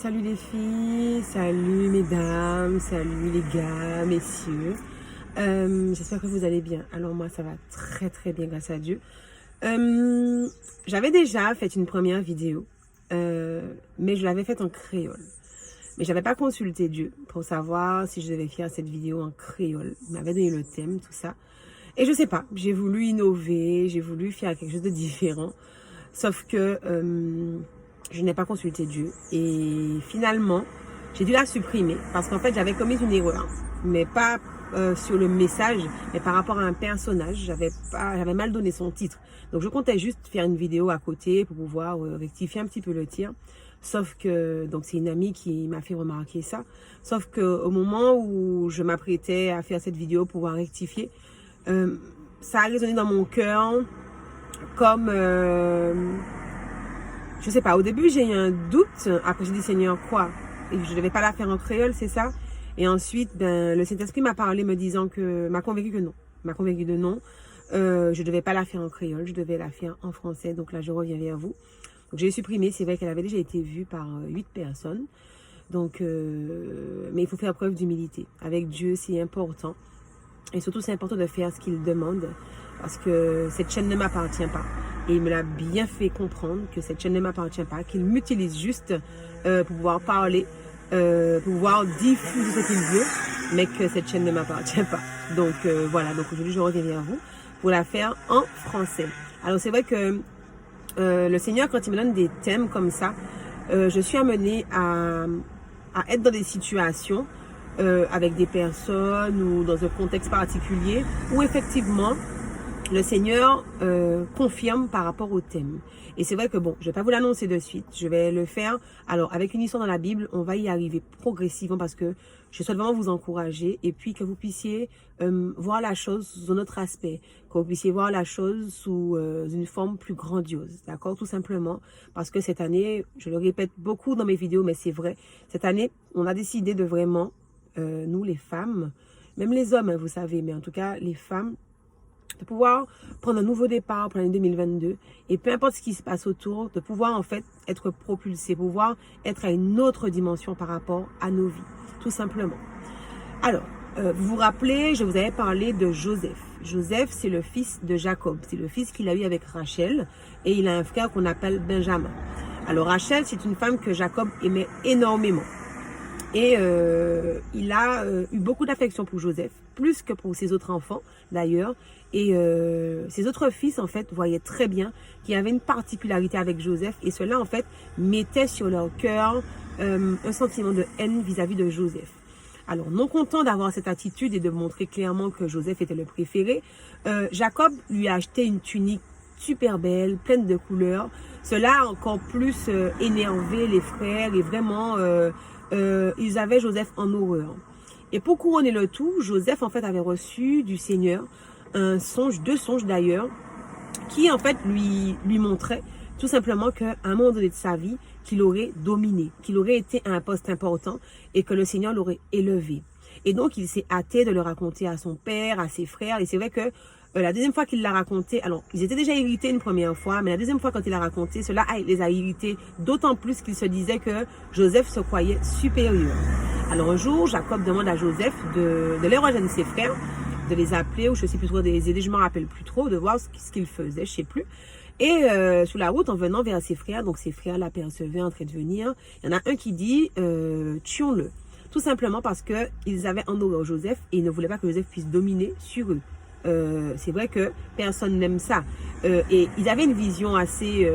salut les filles, salut mesdames, salut les gars, messieurs. J'espère que vous allez bien. Alors moi ça va très bien grâce à Dieu. J'avais déjà fait une première vidéo, mais je l'avais faite en créole. Mais j'avais pas consulté Dieu pour savoir si je devais faire cette vidéo en créole. Il m'avait donné le thème, tout ça. Et je sais pas, j'ai voulu innover, j'ai voulu faire quelque chose de différent. Sauf que je n'ai pas consulté Dieu. Et finalement, j'ai dû la supprimer. Parce qu'en fait, j'avais commis une erreur. Mais pas sur le message, mais par rapport à un personnage. J'avais mal donné son titre. Donc je comptais juste faire une vidéo à côté pour pouvoir rectifier un petit peu le tir. Sauf que, donc c'est une amie qui m'a fait remarquer ça. Sauf qu'au moment où je m'apprêtais à faire cette vidéo pour pouvoir rectifier, ça a résonné dans mon cœur comme, je sais pas, au début j'ai eu un doute, après j'ai dit Seigneur quoi, et je devais pas la faire en créole, c'est ça. Et ensuite, le Saint-Esprit m'a parlé me disant que, m'a convaincu que non, je devais pas la faire en créole, je devais la faire en français, donc là je reviens vers vous. Donc j'ai supprimé, c'est vrai qu'elle avait déjà été vue par 8 personnes, donc, mais il faut faire preuve d'humilité. Avec Dieu c'est important, et surtout c'est important de faire ce qu'il demande, parce que cette chaîne ne m'appartient pas. Et il me l'a bien fait comprendre que cette chaîne ne m'appartient pas, qu'il m'utilise juste pour pouvoir parler, pour pouvoir diffuser ce qu'il veut, mais que cette chaîne ne m'appartient pas. Donc voilà, donc aujourd'hui je reviens vers vous pour la faire en français. Alors c'est vrai que le Seigneur, quand il me donne des thèmes comme ça, je suis amenée à être dans des situations avec des personnes ou dans un contexte particulier où effectivement le Seigneur confirme par rapport au thème. Et c'est vrai que bon, je vais pas vous l'annoncer de suite, je vais le faire. Alors avec une histoire dans la Bible, on va y arriver progressivement parce que je souhaite vraiment vous encourager et puis que vous puissiez voir la chose sous un autre aspect, que vous puissiez voir la chose sous une forme plus grandiose, d'accord? Tout simplement parce que cette année, je le répète beaucoup dans mes vidéos, mais c'est vrai, cette année, on a décidé de vraiment, nous les femmes, même les hommes, hein, vous savez, mais en tout cas les femmes, de pouvoir prendre un nouveau départ pour l'année 2022 et peu importe ce qui se passe autour, de pouvoir en fait être propulsé, pouvoir être à une autre dimension par rapport à nos vies, tout simplement. Alors, vous vous rappelez, je vous avais parlé de Joseph. Joseph, c'est le fils de Jacob, c'est le fils qu'il a eu avec Rachel et il a un frère qu'on appelle Benjamin. Alors Rachel, c'est une femme que Jacob aimait énormément. Et il a eu beaucoup d'affection pour Joseph, plus que pour ses autres enfants d'ailleurs. Et ses autres fils en fait voyaient très bien qu'il y avait une particularité avec Joseph. Et cela en fait mettait sur leur cœur un sentiment de haine vis-à-vis de Joseph. Alors non content d'avoir cette attitude et de montrer clairement que Joseph était le préféré, Jacob lui a acheté une tunique super belle, pleine de couleurs. Cela a encore plus énervé les frères et vraiment... ils avaient Joseph en horreur. Et pour couronner le tout, Joseph en fait avait reçu du Seigneur un songe, 2 songes d'ailleurs, qui en fait lui montraient tout simplement qu'à un moment donné de sa vie, qu'il aurait dominé, qu'il aurait été à un poste important et que le Seigneur l'aurait élevé. Et donc il s'est hâté de le raconter à son père, à ses frères. Et c'est vrai que la deuxième fois qu'il l'a raconté, alors ils étaient déjà irrités une première fois, mais la deuxième fois quand il l'a raconté, cela les a irrités d'autant plus qu'il se disait que Joseph se croyait supérieur. Alors un jour, Jacob demande à Joseph de les rejoindre ses frères, de les appeler, ou je sais plus trop, de les aider, je ne me rappelle plus trop, de voir ce qu'ils faisaient, je sais plus. Et sur la route, en venant vers ses frères, donc ses frères l'apercevaient en train de venir, il y en a un qui dit tuons-le. Tout simplement parce qu'ils avaient en horreur Joseph et ils ne voulaient pas que Joseph puisse dominer sur eux. C'est vrai que personne n'aime ça. Et ils avaient une vision assez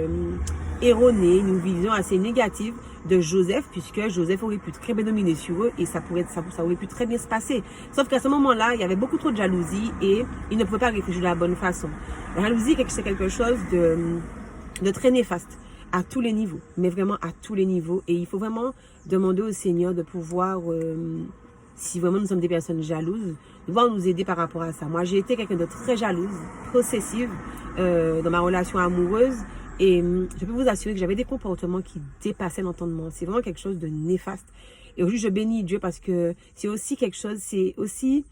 erronée, une vision assez négative de Joseph, puisque Joseph aurait pu très bien dominer sur eux et ça aurait pu très bien se passer. Sauf qu'à ce moment-là, il y avait beaucoup trop de jalousie et ils ne pouvaient pas réfléchir de la bonne façon. La jalousie, c'est quelque chose de très néfaste à tous les niveaux, mais vraiment à tous les niveaux. Et il faut vraiment demander au Seigneur de pouvoir... si vraiment nous sommes des personnes jalouses, de pouvoir nous aider par rapport à ça. Moi, j'ai été quelqu'un de très jalouse, possessive dans ma relation amoureuse. Et je peux vous assurer que j'avais des comportements qui dépassaient l'entendement. C'est vraiment quelque chose de néfaste. Et aujourd'hui, je bénis Dieu parce que c'est aussi quelque chose, c'est aussi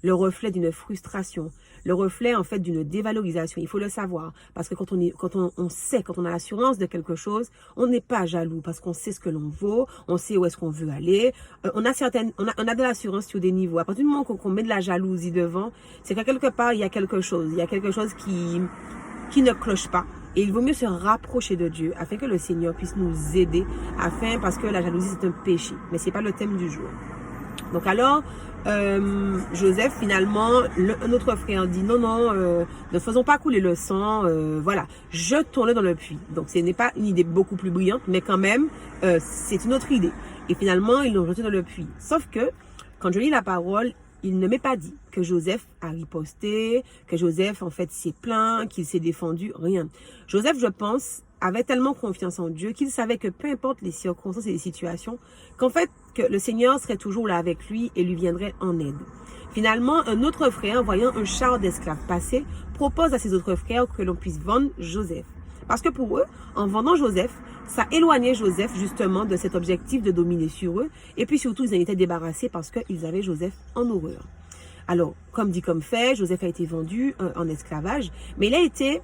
le reflet d'une frustration, le reflet en fait d'une dévalorisation. Il faut le savoir parce que quand on sait, quand on a l'assurance de quelque chose, on n'est pas jaloux parce qu'on sait ce que l'on vaut, on sait où est-ce qu'on veut aller. On a de l'assurance sur des niveaux. À partir du moment qu'on met de la jalousie devant, c'est que quelque part il y a quelque chose, qui ne cloche pas. Et il vaut mieux se rapprocher de Dieu afin que le Seigneur puisse nous aider, parce que la jalousie c'est un péché, mais c'est pas le thème du jour. Donc alors, Joseph finalement, un autre frère dit non, ne faisons pas couler le sang, voilà, jetons-le dans le puits. Donc ce n'est pas une idée beaucoup plus brillante, mais quand même, c'est une autre idée. Et finalement, ils l'ont jeté dans le puits. Sauf que, quand je lis la parole, il ne m'est pas dit que Joseph a riposté, que Joseph en fait s'est plaint, qu'il s'est défendu, rien. Joseph, je pense, avait tellement confiance en Dieu qu'il savait que peu importe les circonstances et les situations, qu'en fait, que le Seigneur serait toujours là avec lui et lui viendrait en aide. Finalement, un autre frère, voyant un char d'esclaves passer, propose à ses autres frères que l'on puisse vendre Joseph. Parce que pour eux, en vendant Joseph, ça éloignait Joseph justement de cet objectif de dominer sur eux. Et puis surtout, ils en étaient débarrassés parce qu'ils avaient Joseph en horreur. Alors, comme dit comme fait, Joseph a été vendu en esclavage, mais il a été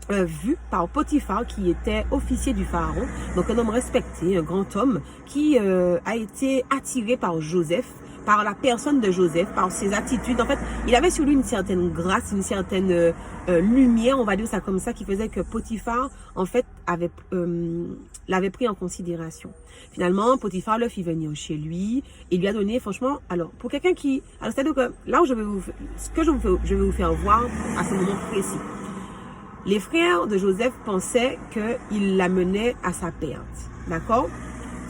vu par Potiphar qui était officier du pharaon, donc un homme respecté, un grand homme qui a été attiré par Joseph, par la personne de Joseph, par ses attitudes. En fait, il avait sur lui une certaine grâce, une certaine lumière, on va dire ça comme ça, qui faisait que Potiphar, en fait, l'avait pris en considération. Finalement, Potiphar le fit venir chez lui et lui a donné, franchement, alors, pour quelqu'un qui... Alors, c'est-à-dire que là où je vais vous faire voir à ce moment précis. Les frères de Joseph pensaient qu'il l'amenait à sa perte, d'accord?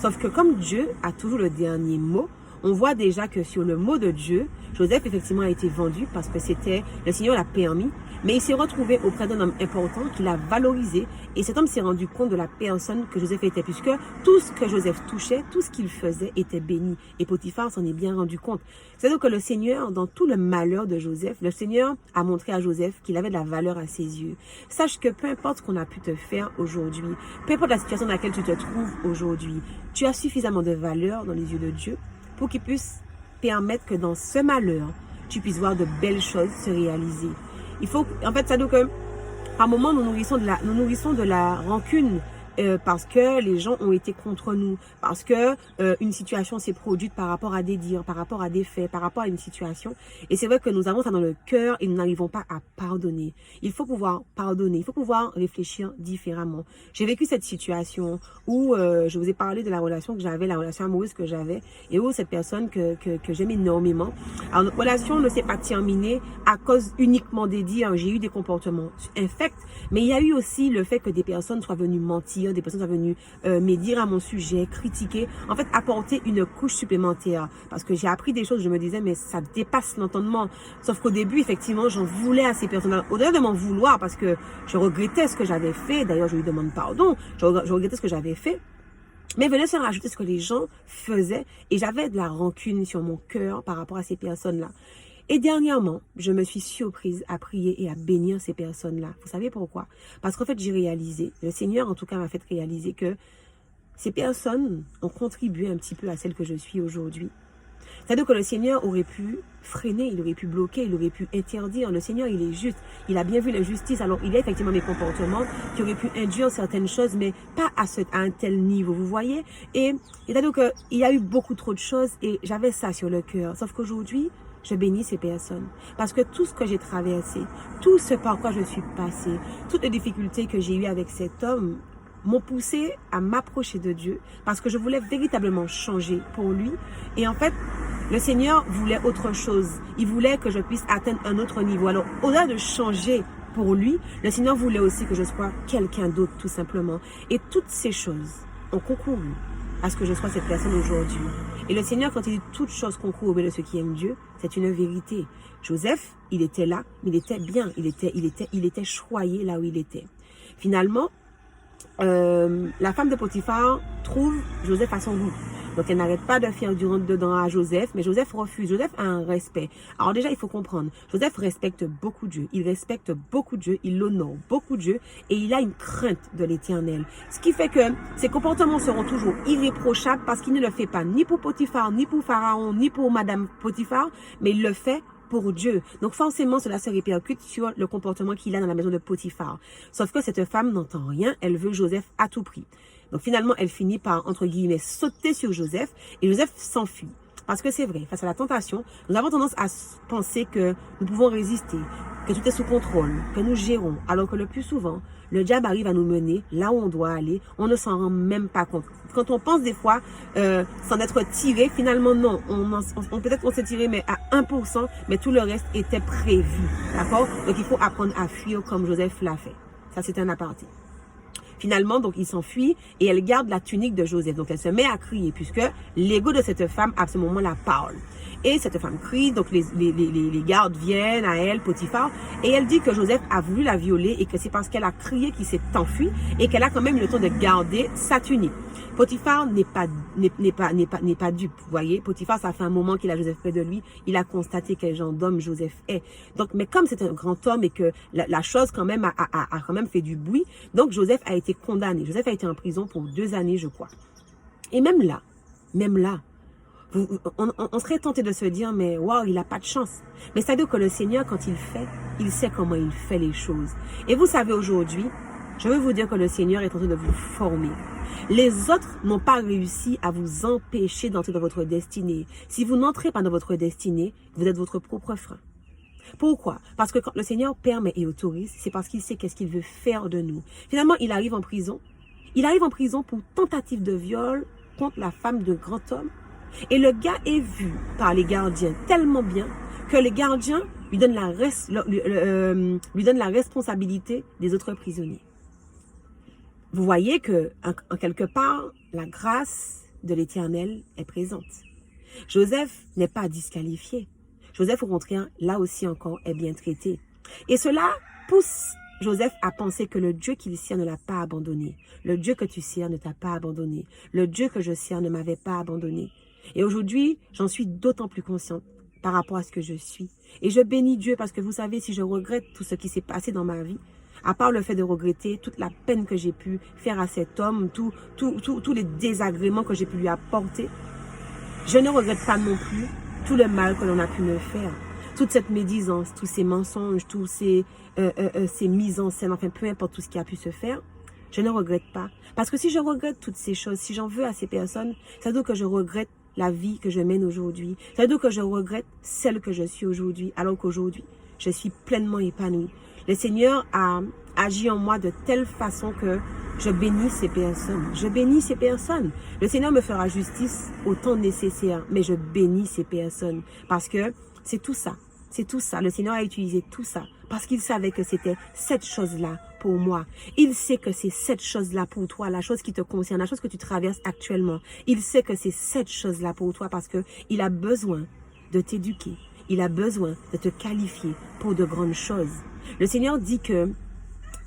Sauf que comme Dieu a toujours le dernier mot, on voit déjà que sur le mot de Dieu, Joseph effectivement a été vendu parce que le Seigneur l'a permis, mais il s'est retrouvé auprès d'un homme important qui l'a valorisé et cet homme s'est rendu compte de la personne que Joseph était puisque tout ce que Joseph touchait, tout ce qu'il faisait était béni et Potiphar s'en est bien rendu compte. C'est-à-dire que le Seigneur, dans tout le malheur de Joseph, le Seigneur a montré à Joseph qu'il avait de la valeur à ses yeux. Sache que peu importe ce qu'on a pu te faire aujourd'hui, peu importe la situation dans laquelle tu te trouves aujourd'hui, tu as suffisamment de valeur dans les yeux de Dieu pour qu'il puisse permettre que dans ce malheur, tu puisses voir de belles choses se réaliser. Il faut, en fait, ça veut dire que par moments, nous nourrissons de la rancune parce que les gens ont été contre nous, parce que une situation s'est produite par rapport à des dires, par rapport à des faits, par rapport à une situation. Et c'est vrai que nous avons ça dans le cœur et nous n'arrivons pas à pardonner. Il faut pouvoir pardonner, il faut pouvoir réfléchir différemment. J'ai vécu cette situation où je vous ai parlé de la relation que j'avais, la relation amoureuse que j'avais, et où cette personne que j'aime énormément. Alors notre relation ne s'est pas terminée à cause uniquement des dires. J'ai eu des comportements infects, mais il y a eu aussi le fait que des personnes soient venues mentir, des personnes sont venues médire à mon sujet, critiquer, en fait apporter une couche supplémentaire parce que j'ai appris des choses, je me disais mais ça dépasse l'entendement, sauf qu'au début effectivement j'en voulais à ces personnes au-delà de m'en vouloir parce que je regrettais ce que j'avais fait, d'ailleurs je lui demande pardon, je regrettais ce que j'avais fait, mais venait se rajouter ce que les gens faisaient et j'avais de la rancune sur mon cœur par rapport à ces personnes-là. Et dernièrement, je me suis surprise à prier et à bénir ces personnes-là. Vous savez pourquoi? Parce qu'en fait, j'ai réalisé, le Seigneur en tout cas m'a fait réaliser que ces personnes ont contribué un petit peu à celle que je suis aujourd'hui. C'est-à-dire que le Seigneur aurait pu freiner, il aurait pu bloquer, il aurait pu interdire. Le Seigneur, il est juste, il a bien vu l'injustice. Alors, il y a effectivement des comportements qui auraient pu induire certaines choses, mais pas à un tel niveau, vous voyez? Et c'est-à-dire qu'il y a eu beaucoup trop de choses et j'avais ça sur le cœur. Sauf qu'aujourd'hui, je bénis ces personnes parce que tout ce que j'ai traversé, tout ce par quoi je suis passée, toutes les difficultés que j'ai eues avec cet homme m'ont poussé à m'approcher de Dieu parce que je voulais véritablement changer pour lui. Et en fait, le Seigneur voulait autre chose. Il voulait que je puisse atteindre un autre niveau. Alors, au-delà de changer pour lui, le Seigneur voulait aussi que je sois quelqu'un d'autre tout simplement. Et toutes ces choses ont concouru à ce que je sois cette personne aujourd'hui. Et le Seigneur, quand il dit toutes choses concourent au bien de ceux qui aiment Dieu, c'est une vérité. Joseph, il était là, mais il était bien, il était choyé là où il était. Finalement, la femme de Potiphar trouve Joseph à son goût. Donc elle n'arrête pas de faire du rentre dedans à Joseph, mais Joseph refuse. Joseph a un respect. Alors déjà, il faut comprendre, Joseph respecte beaucoup Dieu. Il respecte beaucoup Dieu, il honore beaucoup Dieu et il a une crainte de l'Éternel. Ce qui fait que ses comportements seront toujours irréprochables parce qu'il ne le fait pas ni pour Potiphar, ni pour Pharaon, ni pour Madame Potiphar, mais il le fait pour Dieu. Donc forcément, cela se répercute sur le comportement qu'il a dans la maison de Potiphar. Sauf que cette femme n'entend rien, elle veut Joseph à tout prix. Donc finalement, elle finit par, entre guillemets, sauter sur Joseph et Joseph s'enfuit. Parce que c'est vrai, face à la tentation, nous avons tendance à penser que nous pouvons résister, que tout est sous contrôle, que nous gérons, alors que le plus souvent, le diable arrive à nous mener là où on doit aller, on ne s'en rend même pas compte. Quand on pense des fois s'en être tiré, finalement non, peut-être qu'on s'est tiré mais à 1%, mais tout le reste était prévu, d'accord? Donc il faut apprendre à fuir comme Joseph l'a fait. Ça c'est un aparté. Finalement, donc, il s'enfuit et elle garde la tunique de Joseph. Donc, elle se met à crier puisque l'ego de cette femme, à ce moment-là, parle. Et cette femme crie, donc les gardes viennent à elle, Potiphar, et elle dit que Joseph a voulu la violer et que c'est parce qu'elle a crié qu'il s'est enfui et qu'elle a quand même eu le temps de garder sa tunique. Potiphar n'est pas dupe, vous voyez. Potiphar, ça fait un moment qu'il a Joseph près de lui. Il a constaté quel genre d'homme Joseph est. Donc, mais comme c'est un grand homme et que la chose quand même a quand même fait du bruit, donc Joseph a été condamné. Joseph a été en prison pour 2 années, je crois. Et même là, on serait tenté de se dire, mais waouh, il n'a pas de chance. Mais c'est-à-dire que le Seigneur, quand il fait, il sait comment il fait les choses. Et vous savez, aujourd'hui, je veux vous dire que le Seigneur est en train de vous former. Les autres n'ont pas réussi à vous empêcher d'entrer dans votre destinée. Si vous n'entrez pas dans votre destinée, vous êtes votre propre frein. Pourquoi? Parce que quand le Seigneur permet et autorise, c'est parce qu'il sait qu'est-ce qu'il veut faire de nous. Finalement, il arrive en prison. Il arrive en prison pour tentative de viol contre la femme d'un grand homme. Et le gars est vu par les gardiens tellement bien que les gardiens lui donnent la responsabilité des autres prisonniers. Vous voyez que, en quelque part, la grâce de l'Éternel est présente. Joseph n'est pas disqualifié. Joseph, au contraire, là aussi encore, est bien traité. Et cela pousse Joseph a pensé que le Dieu qu'il sert ne l'a pas abandonné. Le Dieu que tu sers ne t'a pas abandonné. Le Dieu que je sers ne m'avait pas abandonné. Et aujourd'hui, j'en suis d'autant plus consciente par rapport à ce que je suis. Et je bénis Dieu parce que vous savez, si je regrette tout ce qui s'est passé dans ma vie, à part le fait de regretter toute la peine que j'ai pu faire à cet homme, tous les désagréments que j'ai pu lui apporter, je ne regrette pas non plus tout le mal que l'on a pu me faire. Toute cette médisance, tous ces mensonges, tous ces mises en scène, enfin peu importe tout ce qui a pu se faire, je ne regrette pas. Parce que si je regrette toutes ces choses, si j'en veux à ces personnes, ça veut dire que je regrette la vie que je mène aujourd'hui. Ça veut dire que je regrette celle que je suis aujourd'hui, alors qu'aujourd'hui, je suis pleinement épanouie. Le Seigneur a agi en moi de telle façon que je bénis ces personnes. Je bénis ces personnes. Le Seigneur me fera justice au temps nécessaire, mais je bénis ces personnes parce que c'est tout ça. C'est tout ça. Le Seigneur a utilisé tout ça parce qu'il savait que c'était cette chose-là pour moi. Il sait que c'est cette chose-là pour toi, la chose qui te concerne, la chose que tu traverses actuellement. Il sait que c'est cette chose-là pour toi parce que il a besoin de t'éduquer. Il a besoin de te qualifier pour de grandes choses. Le Seigneur dit que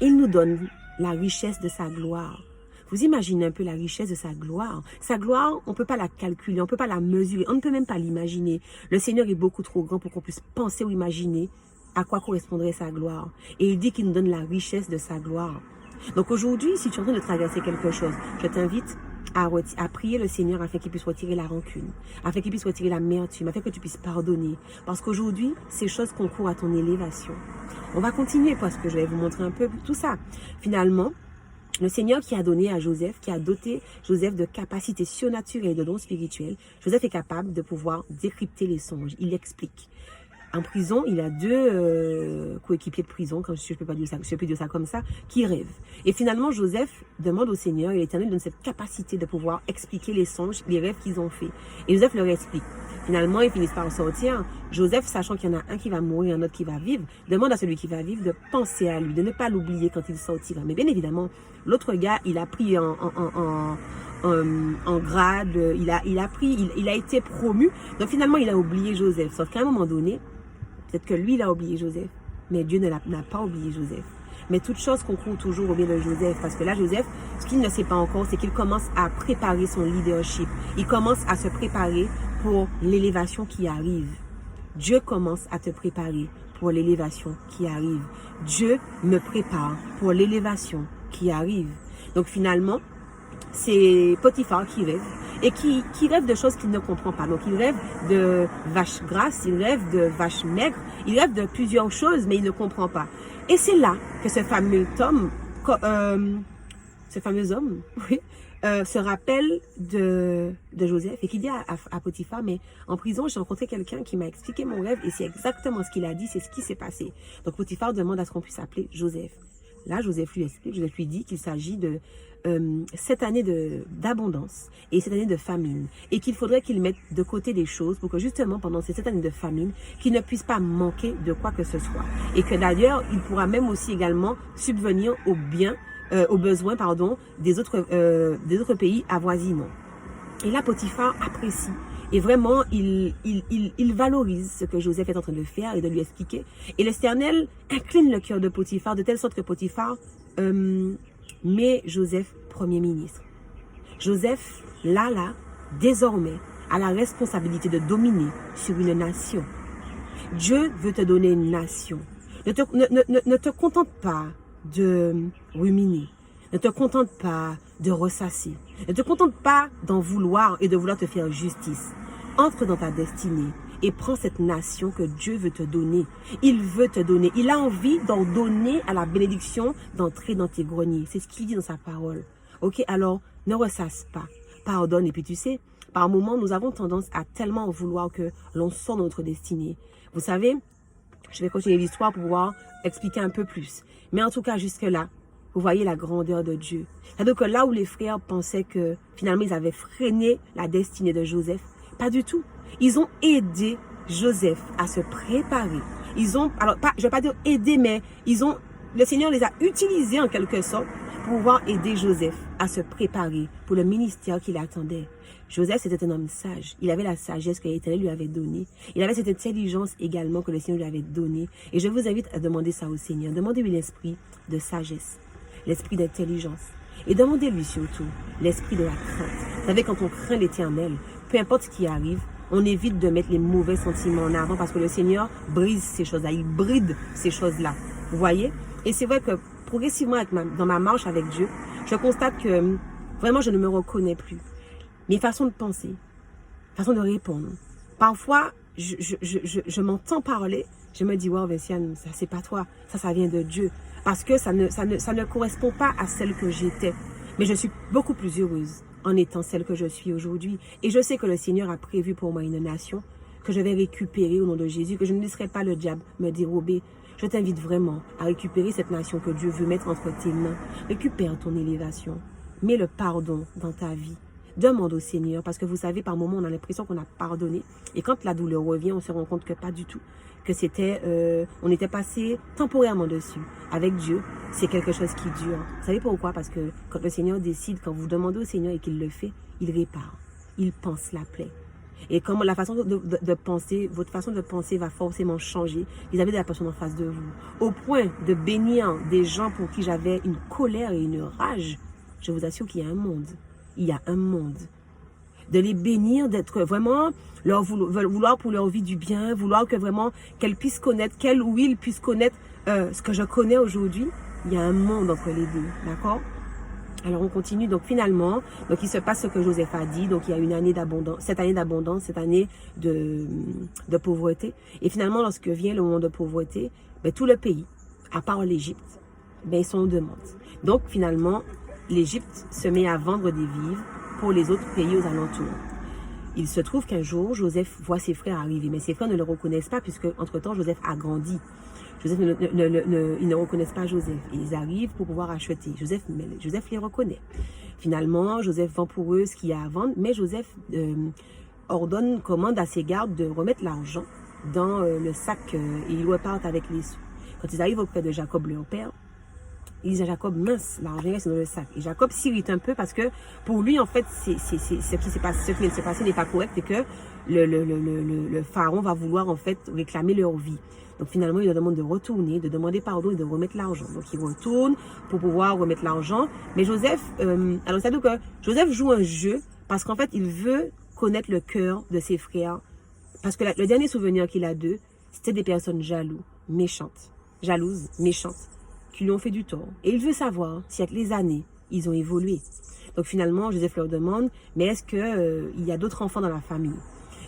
il nous donne la richesse de sa gloire. Vous imaginez un peu la richesse de sa gloire. Sa gloire, on ne peut pas la calculer, on ne peut pas la mesurer, on ne peut même pas l'imaginer. Le Seigneur est beaucoup trop grand pour qu'on puisse penser ou imaginer à quoi correspondrait sa gloire. Et il dit qu'il nous donne la richesse de sa gloire. Donc aujourd'hui, si tu es en train de traverser quelque chose, je t'invite à prier le Seigneur afin qu'il puisse retirer la rancune, afin qu'il puisse retirer l'amertume, afin que tu puisses pardonner. Parce qu'aujourd'hui, ces choses concourent à ton élévation. On va continuer parce que je vais vous montrer un peu tout ça. Finalement, le Seigneur qui a donné à Joseph, qui a doté Joseph de capacités surnaturelles, de dons spirituels, Joseph est capable de pouvoir décrypter les songes. Il explique. En prison, il a 2 coéquipiers de prison, quand je peux dire ça comme ça, qui rêvent. Et finalement, Joseph demande au Seigneur, et l'Éternel donne cette capacité de pouvoir expliquer les songes, les rêves qu'ils ont faits. Et Joseph leur explique. Finalement, ils finissent par en sortir. Joseph, sachant qu'il y en a un qui va mourir, un autre qui va vivre, demande à celui qui va vivre de penser à lui, de ne pas l'oublier quand il sortira. Mais bien évidemment, l'autre gars, il a pris en grade, il a été promu. Donc finalement, il a oublié Joseph. Sauf qu'à un moment donné, peut-être que lui, il a oublié Joseph. Mais Dieu n'a pas oublié Joseph. Mais toute chose concourt toujours au bien de Joseph. Parce que là, Joseph, ce qu'il ne sait pas encore, c'est qu'il commence à préparer son leadership. Il commence à se préparer pour l'élévation qui arrive. Dieu commence à te préparer pour l'élévation qui arrive. Dieu me prépare pour l'élévation qui arrive. Donc finalement, c'est Potiphar qui rêve. Et qui rêve de choses qu'il ne comprend pas. Donc il rêve de vaches grasses, il rêve de vaches maigres, il rêve de plusieurs choses, mais il ne comprend pas. Et c'est là que ce fameux homme, oui, se rappelle de Joseph et qui dit à Potiphar, mais en prison, j'ai rencontré quelqu'un qui m'a expliqué mon rêve et c'est exactement ce qu'il a dit, c'est ce qui s'est passé. Donc Potiphar demande à ce qu'on puisse appeler Joseph. Là, Joseph lui explique, Joseph lui dit qu'il s'agit de 7 années d'abondance et 7 années de famine et qu'il faudrait qu'il mette de côté des choses pour que justement pendant ces 7 années de famine, qu'il ne puisse pas manquer de quoi que ce soit. Et que d'ailleurs, il pourra même aussi également subvenir aux besoins des autres pays avoisinants. Et là, Potiphar apprécie. Et vraiment, il valorise ce que Joseph est en train de faire et de lui expliquer. Et l'Éternel incline le cœur de Potiphar de telle sorte que Potiphar met Joseph premier ministre. Joseph, désormais, a la responsabilité de dominer sur une nation. Dieu veut te donner une nation. Ne te contente pas de ruminer. Ne te contente pas de ressasser. Ne te contente pas d'en vouloir et de vouloir te faire justice. Entre dans ta destinée et prends cette nation que Dieu veut te donner. Il veut te donner. Il a envie d'en donner à la bénédiction d'entrer dans tes greniers. C'est ce qu'il dit dans sa parole. Ok, alors ne ressasse pas. Pardonne. Et puis tu sais, par moments, nous avons tendance à tellement en vouloir que l'on sort de notre destinée. Vous savez, je vais continuer l'histoire pour pouvoir expliquer un peu plus. Mais en tout cas, jusque-là, vous voyez la grandeur de Dieu. C'est-à-dire que là où les frères pensaient que finalement ils avaient freiné la destinée de Joseph, pas du tout. Ils ont aidé Joseph à se préparer. Je ne vais pas dire aider, mais le Seigneur les a utilisés en quelque sorte pour pouvoir aider Joseph à se préparer pour le ministère qui l'attendait. Joseph, c'était un homme sage. Il avait la sagesse que l'Éternel lui avait donnée. Il avait cette intelligence également que le Seigneur lui avait donnée. Et je vous invite à demander ça au Seigneur. Demandez-lui l'esprit de sagesse, l'esprit d'intelligence. Et demandez-lui surtout l'esprit de la crainte. Vous savez, quand on craint l'Éternel, peu importe ce qui arrive, on évite de mettre les mauvais sentiments en avant parce que le Seigneur brise ces choses-là. Il bride ces choses-là. Vous voyez? Et c'est vrai que progressivement, dans ma marche avec Dieu, je constate que vraiment, je ne me reconnais plus. Mes façons de penser, façon de répondre. Parfois, je m'entends parler, je me dis, wow, Vinciane, ça c'est pas toi, ça vient de Dieu. Parce que ça ne correspond pas à celle que j'étais. Mais je suis beaucoup plus heureuse en étant celle que je suis aujourd'hui. Et je sais que le Seigneur a prévu pour moi une nation que je vais récupérer au nom de Jésus, que je ne laisserai pas le diable me dérober. Je t'invite vraiment à récupérer cette nation que Dieu veut mettre entre tes mains. Récupère ton élévation. Mets le pardon dans ta vie. Demande au Seigneur, parce que vous savez, par moments, on a l'impression qu'on a pardonné. Et quand la douleur revient, on se rend compte que pas du tout. Que on était passé temporairement dessus. Avec Dieu, c'est quelque chose qui dure. Vous savez pourquoi? Parce que quand le Seigneur décide, quand vous demandez au Seigneur et qu'il le fait, il répare. Il pense la plaie. Et comme la façon de penser, votre façon de penser va forcément changer vis-à-vis de la personne en face de vous. Au point de bénir des gens pour qui j'avais une colère et une rage, je vous assure qu'il y a un monde. Il y a un monde. De les bénir, d'être vraiment, vouloir pour leur vie du bien, vouloir que vraiment qu'elles puissent connaître, qu'elles ou ils puissent connaître ce que je connais aujourd'hui. Il y a un monde entre les deux, d'accord? Alors on continue, donc finalement, donc il se passe ce que Joseph a dit, donc il y a une année d'abondance, cette année de pauvreté. Et finalement, lorsque vient le moment de pauvreté, tout le pays, à part l'Égypte, ils sont en demande. Donc finalement, l'Égypte se met à vendre des vivres pour les autres pays aux alentours. Il se trouve qu'un jour, Joseph voit ses frères arriver, mais ses frères ne le reconnaissent pas puisque entre-temps, Joseph a grandi. Ils ne reconnaissent pas Joseph. Et ils arrivent pour pouvoir acheter. Joseph les reconnaît. Finalement, Joseph vend pour eux ce qu'il y a à vendre, mais Joseph commande à ses gardes de remettre l'argent dans le sac et ils repartent avec les sous. Quand ils arrivent auprès de Jacob, leur père, ils disent à Jacob, mince, l'argent reste dans le sac. Et Jacob s'irrite un peu parce que pour lui, en fait, ce qui vient de se passer n'est pas correct et que le pharaon va vouloir en fait réclamer leur vie. Donc finalement, il leur demande de retourner, de demander pardon et de remettre l'argent. Donc il retourne pour pouvoir remettre l'argent. Mais Joseph, alors c'est-à-dire que Joseph joue un jeu parce qu'en fait, il veut connaître le cœur de ses frères. Parce que le dernier souvenir qu'il a d'eux, c'était des personnes jalouses, méchantes, qui lui ont fait du tort. Et il veut savoir si avec les années, ils ont évolué. Donc finalement, Joseph leur demande, mais est-ce que il y a d'autres enfants dans la famille?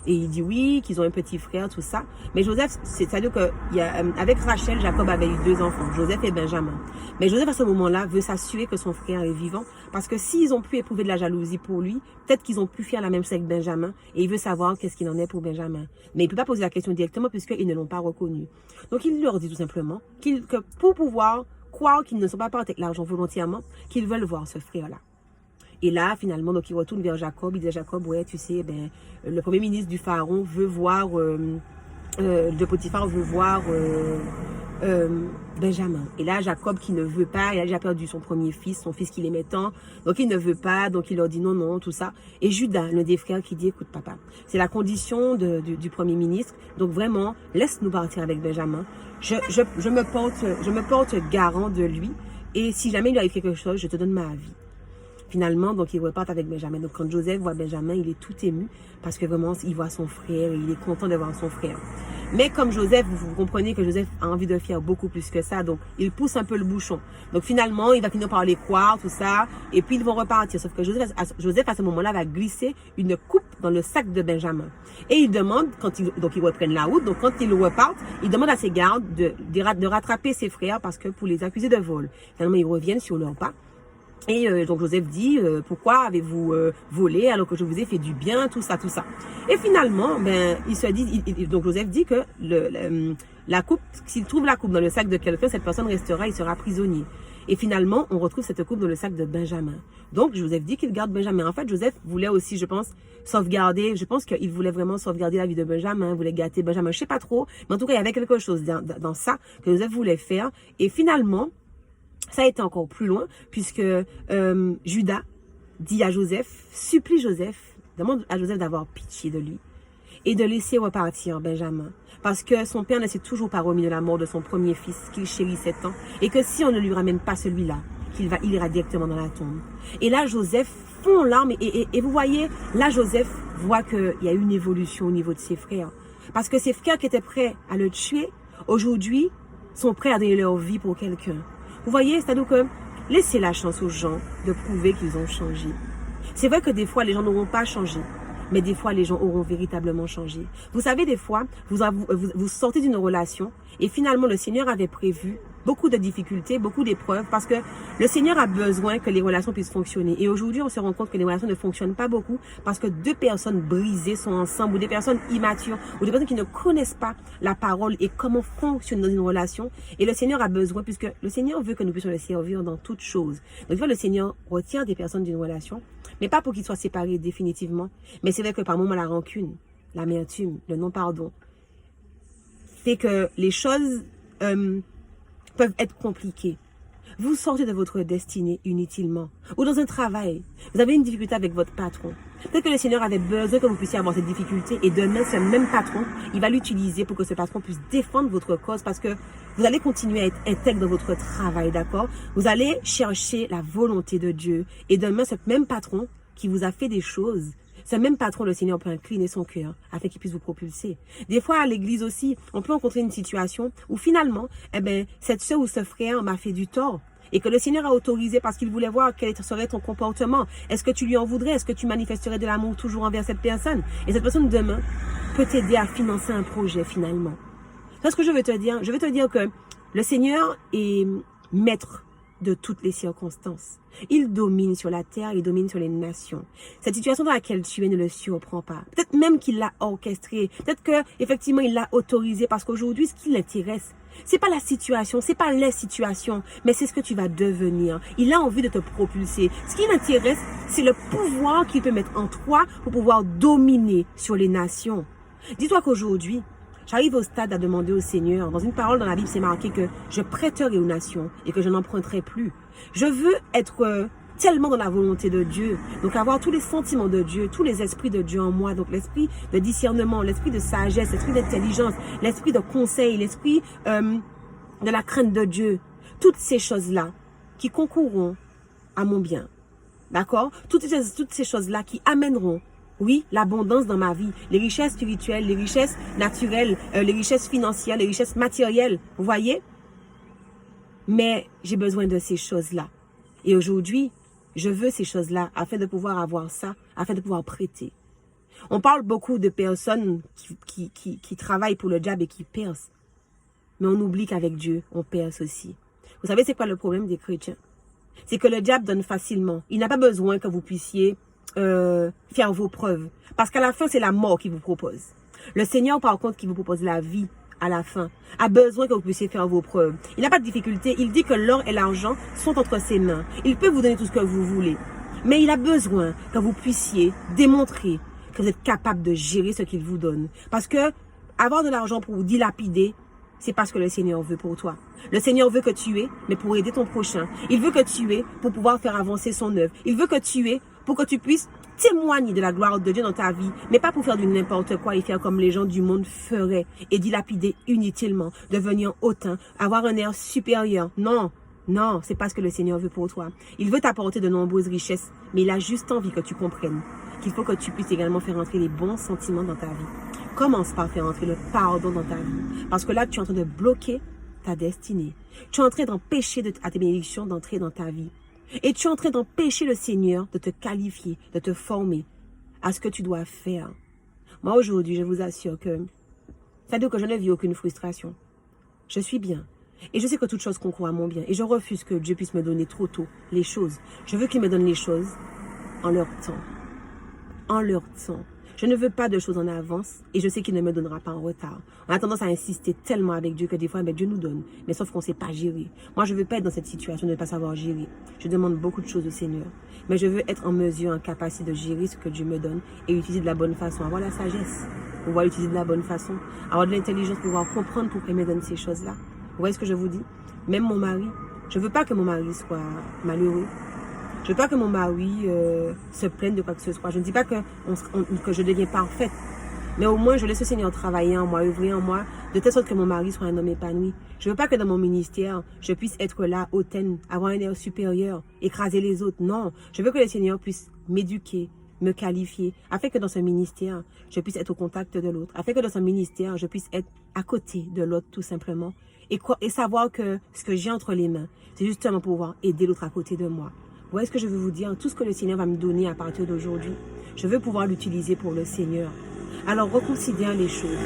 Et il dit oui, qu'ils ont un petit frère, tout ça. Mais Joseph, c'est-à-dire qu'avec Rachel, Jacob avait eu 2 enfants, Joseph et Benjamin. Mais Joseph, à ce moment-là, veut s'assurer que son frère est vivant. Parce que s'ils ont pu éprouver de la jalousie pour lui, peut-être qu'ils ont pu faire la même chose avec Benjamin. Et il veut savoir qu'est-ce qu'il en est pour Benjamin. Mais il ne peut pas poser la question directement puisqu'ils ne l'ont pas reconnu. Donc il leur dit tout simplement que pour pouvoir croire qu'ils ne sont pas partis avec l'argent volontairement, qu'ils veulent voir ce frère-là. Et là, finalement, donc il retourne vers Jacob. Il dit à Jacob, ouais, tu sais, le premier ministre du Pharaon veut voir, de Potiphar veut voir Benjamin. Et là, Jacob qui ne veut pas, il a déjà perdu son premier fils, son fils qu'il aimait tant. Donc il ne veut pas, donc il leur dit non, non, tout ça. Et Judas, l'un des frères, qui dit, écoute papa, c'est la condition du premier ministre. Donc vraiment, laisse-nous partir avec Benjamin. Je me porte garant de lui. Et si jamais il lui arrive quelque chose, je te donne ma vie. Finalement, donc, ils repartent avec Benjamin. Donc, quand Joseph voit Benjamin, il est tout ému parce que vraiment, il voit son frère et il est content de voir son frère. Mais comme Joseph, vous comprenez que Joseph a envie de faire beaucoup plus que ça. Donc, il pousse un peu le bouchon. Donc, finalement, il va finir par les croire, tout ça. Et puis, ils vont repartir. Sauf que Joseph à ce moment-là, va glisser une coupe dans le sac de Benjamin. Et il demande, donc ils reprennent la route. Donc, quand ils repartent, il demande à ses gardes de rattraper ses frères parce que pour les accuser de vol. Finalement, ils reviennent sur leur pas. Et donc Joseph dit, pourquoi avez-vous volé alors que je vous ai fait du bien, tout ça, tout ça. Et finalement, il se dit, donc Joseph dit que la coupe, s'il trouve la coupe dans le sac de quelqu'un, cette personne restera, il sera prisonnier. Et finalement, on retrouve cette coupe dans le sac de Benjamin. Donc Joseph dit qu'il garde Benjamin. En fait, Joseph voulait aussi, je pense, sauvegarder, je pense qu'il voulait vraiment sauvegarder la vie de Benjamin, voulait gâter Benjamin, je sais pas trop, mais en tout cas, il y avait quelque chose dans ça que Joseph voulait faire. Et finalement, ça a été encore plus loin, puisque Judas dit à Joseph, supplie Joseph, demande à Joseph d'avoir pitié de lui et de laisser repartir Benjamin. Parce que son père ne s'est toujours pas remis de la mort de son premier fils, qu'il chérissait tant, et que si on ne lui ramène pas celui-là, il ira directement dans la tombe. Et là, Joseph fond en larmes, et vous voyez, là, Joseph voit qu'il y a une évolution au niveau de ses frères. Parce que ses frères qui étaient prêts à le tuer, aujourd'hui, sont prêts à donner leur vie pour quelqu'un. Vous voyez, c'est-à-dire que laissez la chance aux gens de prouver qu'ils ont changé. C'est vrai que des fois, les gens n'auront pas changé, mais des fois, les gens auront véritablement changé. Vous savez, des fois, vous sortez d'une relation et finalement, le Seigneur avait prévu beaucoup de difficultés, beaucoup d'épreuves, parce que le Seigneur a besoin que les relations puissent fonctionner. Et aujourd'hui, on se rend compte que les relations ne fonctionnent pas beaucoup parce que 2 personnes brisées sont ensemble, ou des personnes immatures, ou des personnes qui ne connaissent pas la parole et comment fonctionne dans une relation. Et le Seigneur a besoin, puisque le Seigneur veut que nous puissions le servir dans toutes choses. Donc, le Seigneur retient des personnes d'une relation, mais pas pour qu'ils soient séparés définitivement. Mais c'est vrai que par moments, la rancune, l'amertume, le non-pardon fait que les choses peuvent être compliquées. Vous sortez de votre destinée inutilement. Ou dans un travail, vous avez une difficulté avec votre patron. Peut-être que le Seigneur avait besoin que vous puissiez avoir cette difficulté et demain, ce même patron, il va l'utiliser pour que ce patron puisse défendre votre cause parce que vous allez continuer à être intègre dans votre travail, d'accord? Vous allez chercher la volonté de Dieu et demain, ce même patron qui vous a fait des choses, ce même patron, le Seigneur peut incliner son cœur afin qu'il puisse vous propulser. Des fois, à l'église aussi, on peut rencontrer une situation où finalement, cette soeur ou ce frère m'a fait du tort et que le Seigneur a autorisé parce qu'il voulait voir quel serait ton comportement. Est-ce que tu lui en voudrais? Est-ce que tu manifesterais de l'amour toujours envers cette personne? Et cette personne, demain, peut t'aider à financer un projet finalement. C'est ce que je veux te dire. Je veux te dire que le Seigneur est maître de toutes les circonstances. Il domine sur la terre, il domine sur les nations. Cette situation dans laquelle tu es ne le surprend pas. Peut-être même qu'il l'a orchestré. Peut-être que effectivement il l'a autorisé parce qu'aujourd'hui, ce qui l'intéresse, c'est pas la situation, c'est pas les situations, mais c'est ce que tu vas devenir. Il a envie de te propulser. Ce qui l'intéresse, c'est le pouvoir qu'il peut mettre en toi pour pouvoir dominer sur les nations. Dis-toi qu'aujourd'hui, j'arrive au stade à demander au Seigneur, dans une parole dans la Bible, c'est marqué que je prêterai aux nations et que je n'emprunterai plus. Je veux être tellement dans la volonté de Dieu, donc avoir tous les sentiments de Dieu, tous les esprits de Dieu en moi, donc l'esprit de discernement, l'esprit de sagesse, l'esprit d'intelligence, l'esprit de conseil, l'esprit de la crainte de Dieu. Toutes ces choses-là qui concourront à mon bien, d'accord? Toutes ces choses-là qui amèneront oui, l'abondance dans ma vie, les richesses spirituelles, les richesses naturelles, les richesses financières, les richesses matérielles, vous voyez? Mais j'ai besoin de ces choses-là. Et aujourd'hui, Je veux ces choses-là afin de pouvoir avoir ça, afin de pouvoir prêter. On parle beaucoup de personnes qui travaillent pour le job et qui percent. Mais on oublie qu'avec Dieu, on perce aussi. Vous savez, c'est quoi le problème des chrétiens? C'est que le diable donne facilement. Il n'a pas besoin que vous puissiez faire vos preuves. Parce qu'à la fin, c'est la mort qu'il vous propose. Le Seigneur, par contre, qui vous propose la vie à la fin, a besoin que vous puissiez faire vos preuves. Il n'a pas de difficulté. Il dit que l'or et l'argent sont entre ses mains. Il peut vous donner tout ce que vous voulez. Mais il a besoin que vous puissiez démontrer que vous êtes capable de gérer ce qu'il vous donne. Parce que avoir de l'argent pour vous dilapider, c'est parce que le Seigneur veut pour toi. Le Seigneur veut que tu aies, mais pour aider ton prochain. Il veut que tu aies pour pouvoir faire avancer son œuvre. Il veut que tu aies pour que tu puisses témoigner de la gloire de Dieu dans ta vie, mais pas pour faire du n'importe quoi et faire comme les gens du monde feraient et dilapider inutilement, devenir hautain, avoir un air supérieur. Non, non, c'est pas ce que le Seigneur veut pour toi. Il veut t'apporter de nombreuses richesses, mais il a juste envie que tu comprennes qu'il faut que tu puisses également faire entrer les bons sentiments dans ta vie. Commence par faire entrer le pardon dans ta vie. Parce que là, tu es en train de bloquer ta destinée. Tu es en train d'empêcher à tes bénédictions d'entrer dans ta vie. Et tu es en train d'empêcher le Seigneur de te qualifier, de te former à ce que tu dois faire. Moi, aujourd'hui, je vous assure que, c'est-à-dire que je ne vis aucune frustration. Je suis bien. Et je sais que toute chose concourt à mon bien. Et je refuse que Dieu puisse me donner trop tôt les choses. Je veux qu'il me donne les choses en leur temps. En leur temps. Je ne veux pas de choses en avance et je sais qu'il ne me donnera pas en retard. On a tendance à insister tellement avec Dieu que des fois, Dieu nous donne. Mais sauf qu'on ne sait pas gérer. Moi, je ne veux pas être dans cette situation de ne pas savoir gérer. Je demande beaucoup de choses au Seigneur. Mais je veux être en mesure, en capacité de gérer ce que Dieu me donne et utiliser de la bonne façon. Avoir la sagesse. Pouvoir utiliser de la bonne façon. Avoir de l'intelligence, pouvoir comprendre pourquoi il me donne ces choses-là. Vous voyez ce que je vous dis? Même mon mari. Je ne veux pas que mon mari soit malheureux. Je ne veux pas que mon mari se plaigne de quoi que ce soit. Je ne dis pas que je deviens parfaite. Mais au moins, je laisse le Seigneur travailler en moi, œuvrer en moi, de telle sorte que mon mari soit un homme épanoui. Je ne veux pas que dans mon ministère, je puisse être là, hautaine, avoir un air supérieur, écraser les autres. Non, je veux que le Seigneur puisse m'éduquer, me qualifier, afin que dans ce ministère, je puisse être au contact de l'autre. Afin que dans ce ministère, je puisse être à côté de l'autre, tout simplement. Et savoir que ce que j'ai entre les mains, c'est justement pouvoir aider l'autre à côté de moi. Vous voyez ce que je veux vous dire? Tout ce que le Seigneur va me donner à partir d'aujourd'hui, je veux pouvoir l'utiliser pour le Seigneur. Alors, reconsidère les choses.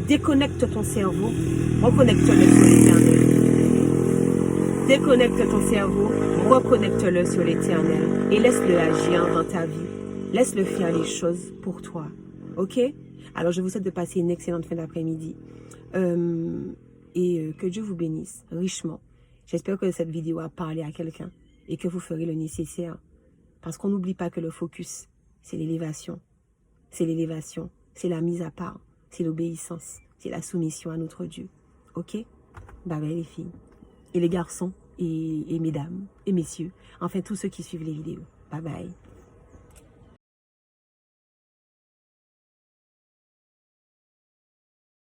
Déconnecte ton cerveau, reconnecte-le sur l'Éternel. Déconnecte ton cerveau, reconnecte-le sur l'Éternel et laisse-le agir dans ta vie. Laisse-le faire les choses pour toi. Ok? Alors, je vous souhaite de passer une excellente fin d'après-midi. Et que Dieu vous bénisse richement. J'espère que cette vidéo a parlé à quelqu'un et que vous ferez le nécessaire. Parce qu'on n'oublie pas que le focus, c'est l'élévation. C'est l'élévation, c'est la mise à part, c'est l'obéissance, c'est la soumission à notre Dieu. Ok? Bye bye les filles. Et les garçons, et mesdames, et messieurs. Enfin, tous ceux qui suivent les vidéos. Bye bye.